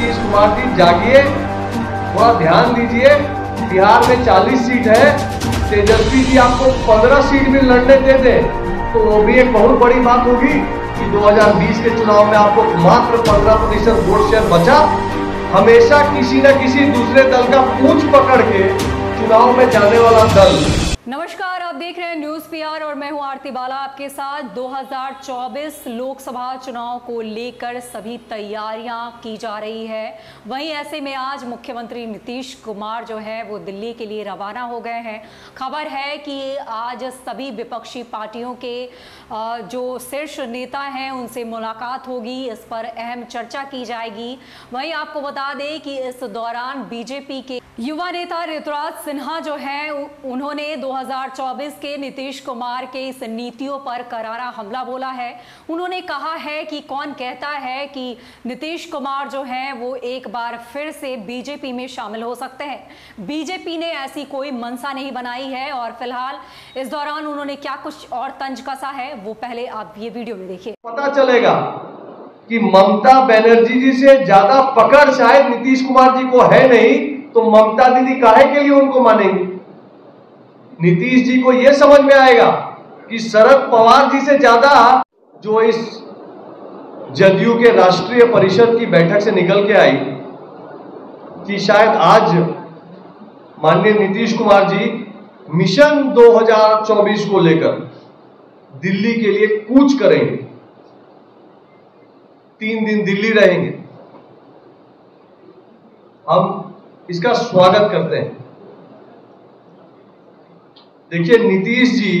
नीतीश कुमार जी जागिए, थोड़ा ध्यान दीजिए। बिहार में 40 सीट है, तेजस्वी जी आपको 15 सीट में लड़ने देते तो वो भी एक बहुत बड़ी बात होगी कि 2020 के चुनाव में आपको मात्र 15% वोट शेयर बचा। हमेशा किसी न किसी दूसरे दल का पूंछ पकड़ के चुनाव में जाने वाला दल। नमस्कार, आप देख रहे हैं न्यूज पीआर और मैं हूं आरती बाला आपके साथ। 2024 लोकसभा चुनाव को लेकर सभी तैयारियां की जा रही है। वहीं ऐसे में आज मुख्यमंत्री नीतीश कुमार जो है वो दिल्ली के लिए रवाना हो गए हैं। खबर है कि आज सभी विपक्षी पार्टियों के जो शीर्ष नेता हैं उनसे मुलाकात होगी, इस पर अहम चर्चा की जाएगी। वहीं आपको बता दें कि इस दौरान बीजेपी के युवा नेता ऋतुराज सिन्हा जो है उन्होंने 2024 के नीतीश कुमार के इस नीतियों पर करारा हमला बोला है। उन्होंने कहा है कि कौन कहता है कि नीतीश कुमार जो है वो एक बार फिर से बीजेपी में शामिल हो सकते हैं। बीजेपी ने ऐसी कोई मनसा नहीं बनाई है और फिलहाल इस दौरान उन्होंने क्या कुछ और तंज कसा है वो पहले आप ये वीडियो में देखिए। पता चलेगा कि ममता बनर्जी जी से ज्यादा पकड़ शायद नीतीश कुमार जी को है नहीं, तो ममता दीदी काहे के लिए उनको मानेंगी। नीतीश जी को यह समझ में आएगा कि शरद पवार जी से ज्यादा जो इस जदयू के राष्ट्रीय परिषद की बैठक से निकल के आई कि शायद आज माननीय नीतीश कुमार जी मिशन 2024 को लेकर दिल्ली के लिए कूच करेंगे, 3 दिन दिल्ली रहेंगे। हम इसका स्वागत करते हैं। देखिए, नीतीश जी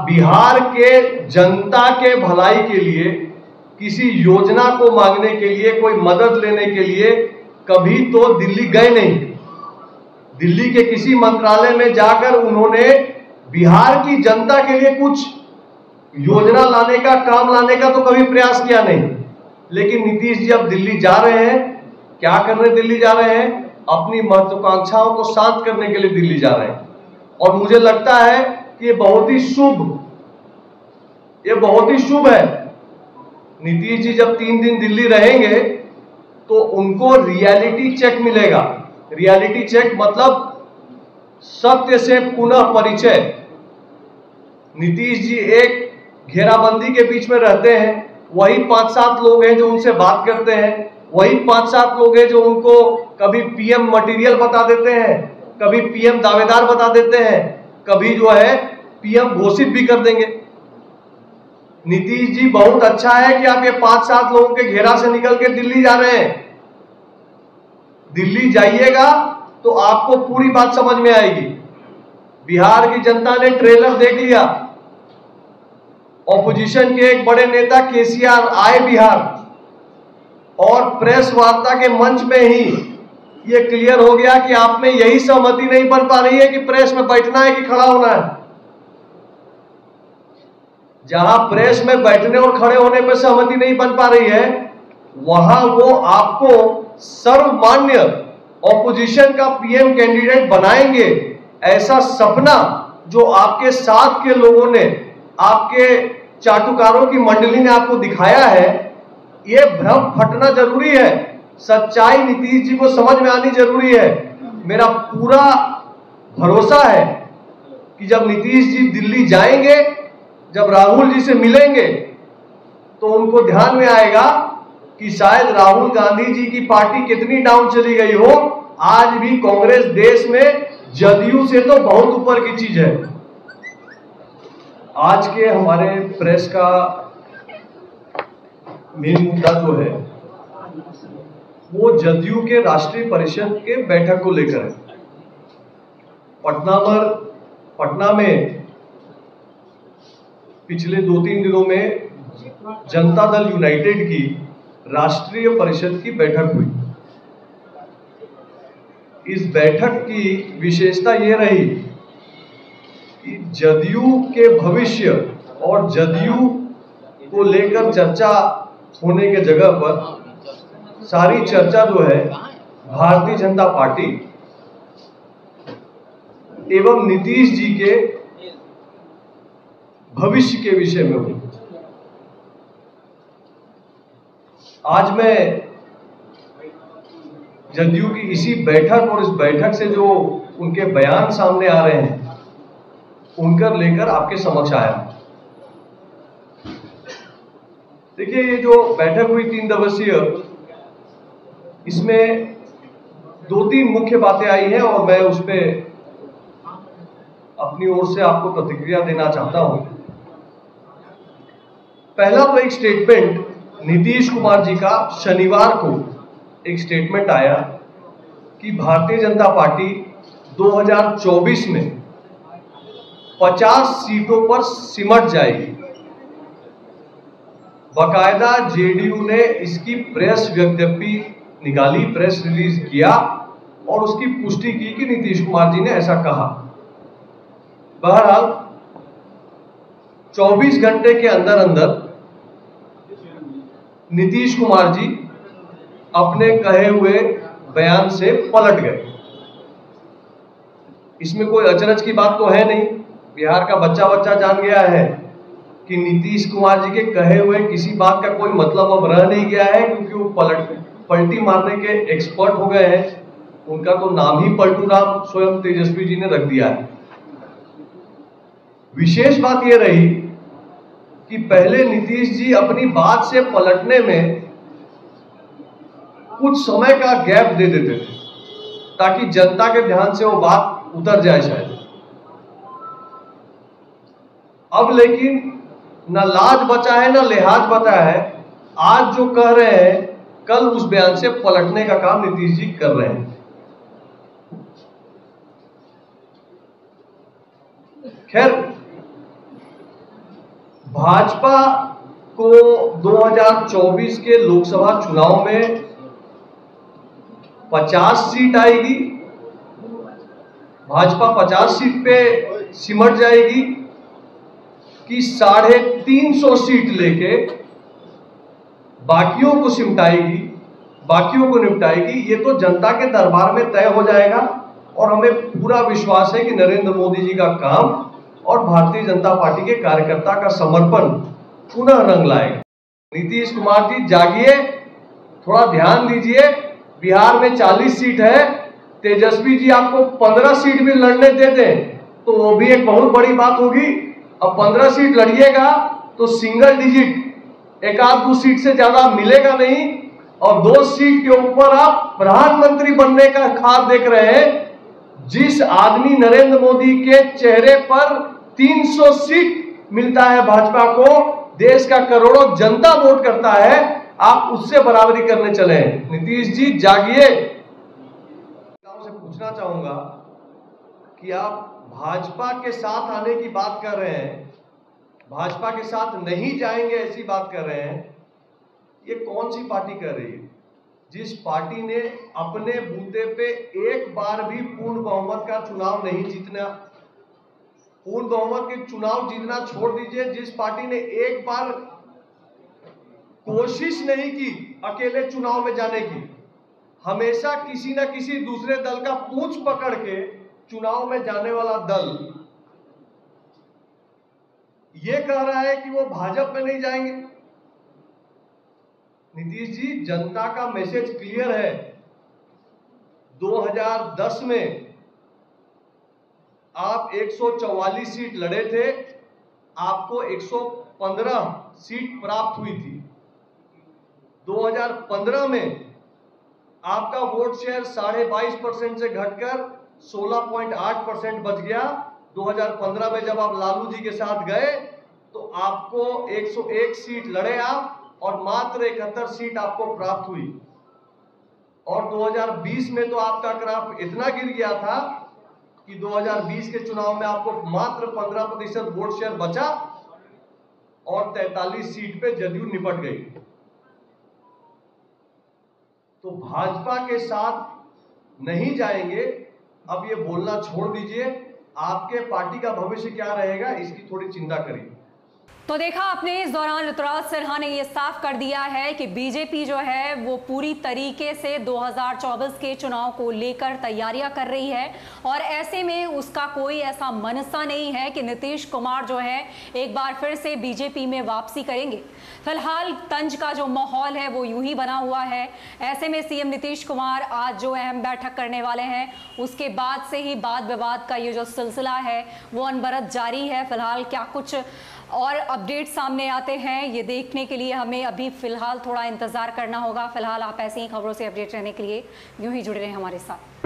बिहार के जनता के भलाई के लिए किसी योजना को मांगने के लिए, कोई मदद लेने के लिए कभी तो दिल्ली गए नहीं। दिल्ली के किसी मंत्रालय में जाकर उन्होंने बिहार की जनता के लिए कुछ योजना लाने का, काम लाने का तो कभी प्रयास किया नहीं। लेकिन नीतीश जी अब दिल्ली जा रहे हैं। क्या करने दिल्ली जा रहे हैं? अपनी महत्वाकांक्षाओं को शांत करने के लिए दिल्ली जा रहे हैं। और मुझे लगता है कि ये बहुत ही शुभ है। नीतीश जी जब 3 दिन दिल्ली रहेंगे तो उनको रियलिटी चेक मिलेगा। रियलिटी चेक मतलब सत्य से पुनः परिचय। नीतीश जी एक घेराबंदी के बीच में रहते हैं, वही 5-7 लोग हैं जो उनसे बात करते हैं, वही 5-7 लोग हैं जो उनको कभी पीएम मटेरियल बता देते हैं, कभी पीएम दावेदार बता देते हैं, कभी जो है पीएम घोषित भी कर देंगे। नीतीश जी, बहुत अच्छा है कि आप ये 5-7 लोगों के घेरा से निकल के दिल्ली जा रहे हैं। दिल्ली जाइएगा तो आपको पूरी बात समझ में आएगी। बिहार की जनता ने ट्रेलर देख लिया। ऑपोजिशन के एक बड़े नेता केसीआर आए बिहार और प्रेस वार्ता के मंच में ही यह क्लियर हो गया कि आप में यही सहमति नहीं बन पा रही है कि प्रेस में बैठना है कि खड़ा होना है। जहां प्रेस में बैठने और खड़े होने पर सहमति नहीं बन पा रही है, वहां वो आपको सर्वमान्य ऑपोजिशन का पीएम कैंडिडेट बनाएंगे। ऐसा सपना जो आपके साथ के लोगों ने, आपके चाटुकारों की मंडली ने आपको दिखाया है, ये भ्रम फटना जरूरी है। सच्चाई नीतीश जी को समझ में आनी जरूरी है। मेरा पूरा भरोसा है कि जब नीतीश जी दिल्ली जाएंगे, जब राहुल जी से मिलेंगे, तो उनको ध्यान में आएगा कि शायद राहुल गांधी जी की पार्टी कितनी डाउन चली गई हो, आज भी कांग्रेस देश में जदयू से तो बहुत ऊपर की चीज है। आज के हमारे प्रेस का मेन मुद्दा जो है वो जदयू के राष्ट्रीय परिषद के बैठक को लेकर है। पटना में पिछले 2-3 दिनों में जनता दल यूनाइटेड की राष्ट्रीय परिषद की बैठक हुई। इस बैठक की विशेषता ये रही कि जदयू के भविष्य और जदयू को लेकर चर्चा होने के जगह पर सारी चर्चा जो है भारतीय जनता पार्टी एवं नीतीश जी के भविष्य के विषय में हुई। आज मैं जदयू की इसी बैठक और इस बैठक से जो उनके बयान सामने आ रहे हैं उनकर लेकर आपके समक्ष आया। देखिए, ये जो बैठक हुई 3 दिवसीय, इसमें 2-3 मुख्य बातें आई हैं और मैं उस पर अपनी ओर से आपको प्रतिक्रिया देना चाहता हूं। पहला तो एक स्टेटमेंट नीतीश कुमार जी का शनिवार को एक स्टेटमेंट आया कि भारतीय जनता पार्टी 2024 में 50 सीटों पर सिमट जाएगी। बाकायदा जेडीयू ने इसकी प्रेस विज्ञप्ति निकाली, प्रेस रिलीज किया और उसकी पुष्टि की कि नीतीश कुमार जी ने ऐसा कहा। बहरहाल 24 घंटे के अंदर अंदर नीतीश कुमार जी अपने कहे हुए बयान से पलट गए। इसमें कोई अचरज की बात तो है नहीं। बिहार का बच्चा बच्चा जान गया है कि नीतीश कुमार जी के कहे हुए किसी बात का कोई मतलब अब रह नहीं गया है, क्योंकि वो पलटी मारने के एक्सपर्ट हो गए हैं। उनका तो नाम ही पलटू राम स्वयं तेजस्वी जी ने रख दिया है। विशेष बात यह रही कि पहले नीतीश जी अपनी बात से पलटने में कुछ समय का गैप दे देते थे ताकि जनता के ध्यान से वो बात उतर जाए शायद। अब लेकिन न लाज बचा है न लिहाज बचा है। आज जो कह रहे हैं कल उस बयान से पलटने का काम नीतीश जी कर रहे हैं। खैर, भाजपा को 2024 के लोकसभा चुनाव में 50 सीट आएगी। भाजपा 50 सीट पे सिमट जाएगी कि 350 सीट लेके बाकियों को सिमटाएगी, बाकियों को निपटाएगी, ये तो जनता के दरबार में तय हो जाएगा। और हमें पूरा विश्वास है कि नरेंद्र मोदी जी का काम और भारतीय जनता पार्टी के कार्यकर्ता का समर्पण पुनः रंग लाएगा। नीतीश कुमार जी जागिए, थोड़ा ध्यान दीजिए। बिहार में 40 सीट है, तेजस्वी जी आपको 15 सीट भी लड़ने देते तो वो भी एक बहुत बड़ी बात होगी। अब 15 सीट लड़िएगा तो सिंगल डिजिट 1-2 सीट से ज्यादा मिलेगा नहीं, और 2 सीट के ऊपर आप प्रधानमंत्री बनने का ख्वाब देख रहे हैं। जिस आदमी नरेंद्र मोदी के चेहरे पर 300 सीट मिलता है भाजपा को, देश का करोड़ों जनता वोट करता है, आप उससे बराबरी करने चले हैं। नीतीश जी जागिए। से पूछना चाहूंगा कि आप भाजपा के साथ आने की बात कर रहे हैं, भाजपा के साथ नहीं जाएंगे ऐसी बात कर रहे हैं। ये कौन सी पार्टी कर रही है जिस पार्टी ने अपने बूते पे एक बार भी पूर्ण बहुमत का चुनाव नहीं जीतना? पूर्ण बहुमत के चुनाव जीतना छोड़ दीजिए, जिस पार्टी ने एक बार कोशिश नहीं की अकेले चुनाव में जाने की, हमेशा किसी ना किसी दूसरे दल का पूंछ पकड़ के चुनाव में जाने वाला दल ये कह रहा है कि वो भाजपा में नहीं जाएंगे। नीतीश जी, जनता का मैसेज क्लियर है। 2010 में आप 144 सीट लड़े थे, आपको 115 सीट प्राप्त हुई थी। 2015 में आपका वोट शेयर 22.5% से घटकर 16.8% बच गया। 2015 में जब आप लालू जी के साथ गए तो आपको 101 सीट लड़े आप और मात्र 71 सीट आपको प्राप्त हुई। और 2020 में तो आपका ग्राफ इतना गिर गया था कि 2020 के चुनाव में आपको मात्र 15% वोट शेयर बचा और 43 सीट पे जदयू निपट गई। तो भाजपा के साथ नहीं जाएंगे, अब ये बोलना छोड़ दीजिए। आपके पार्टी का भविष्य क्या रहेगा इसकी थोड़ी चिंता करिए। तो देखा आपने, इस दौरान ऋतुराज सिन्हा ने यह साफ कर दिया है कि बीजेपी जो है वो पूरी तरीके से 2024 के चुनाव को लेकर तैयारियां कर रही है और ऐसे में उसका कोई ऐसा मनसा नहीं है कि नीतीश कुमार जो है एक बार फिर से बीजेपी में वापसी करेंगे। फिलहाल तंज का जो माहौल है वो यूं ही बना हुआ है। ऐसे में सीएम नीतीश कुमार आज जो अहम बैठक करने वाले हैं, उसके बाद से ही वाद विवाद का ये जो सिलसिला है वो अनवरत जारी है। फिलहाल क्या कुछ और अपडेट सामने आते हैं ये देखने के लिए हमें अभी फिलहाल थोड़ा इंतजार करना होगा। फिलहाल आप ऐसी ही खबरों से अपडेट रहने के लिए यूं ही जुड़े रहें हमारे साथ।